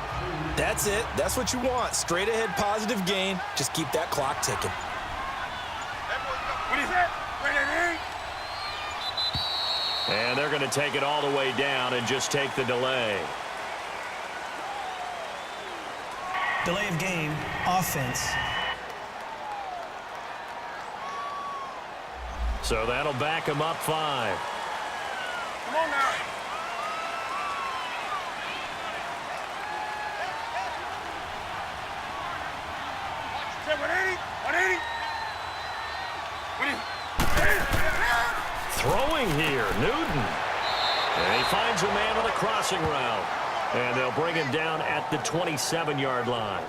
That's it. That's what you want. Straight ahead positive gain. Just keep that clock ticking. And they're going to take it all the way down and just take the delay. Delay of game, offense. So that'll back them up 5. Come on now. Say 180, 180. Throwing here, Newton. And he finds a man on the crossing route. And they'll bring him down at the 27-yard line.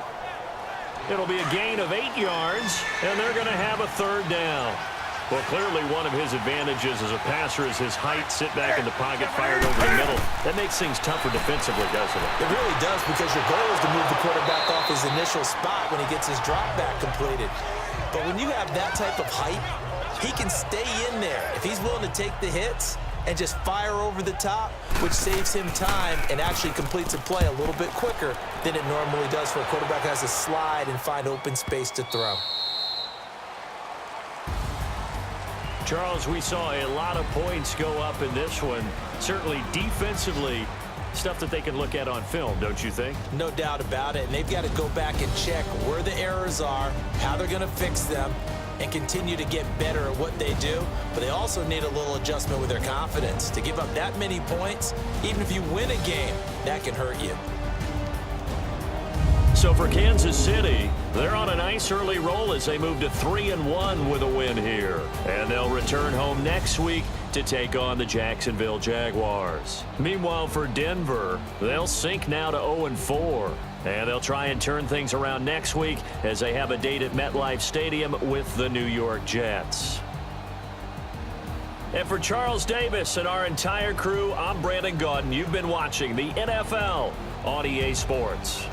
It'll be a gain of 8 yards, and they're going to have a third down. Well, clearly one of his advantages as a passer is his height, sit back in the pocket, fired over the middle. That makes things tougher defensively, doesn't it? It really does, because your goal is to move the quarterback off his initial spot when he gets his drop back completed. But when you have that type of height, he can stay in there if he's willing to take the hits and just fire over the top, which saves him time and actually completes a play a little bit quicker than it normally does for a quarterback who has to slide and find open space to throw. Charles, we saw a lot of points go up in this one. Certainly defensively, stuff that they can look at on film, don't you think? No doubt about it. And they've got to go back and check where the errors are, how they're going to fix them, and continue to get better at what they do. But they also need a little adjustment with their confidence. To give up that many points, even if you win a game, that can hurt you. So for Kansas City, they're on a nice early roll as they move to 3-1 with a win here. And they'll return home next week to take on the Jacksonville Jaguars. Meanwhile, for Denver, they'll sink now to 0-4. And they'll try and turn things around next week as they have a date at MetLife Stadium with the New York Jets. And for Charles Davis and our entire crew, I'm Brandon Gaudin. You've been watching the NFL on EA Sports.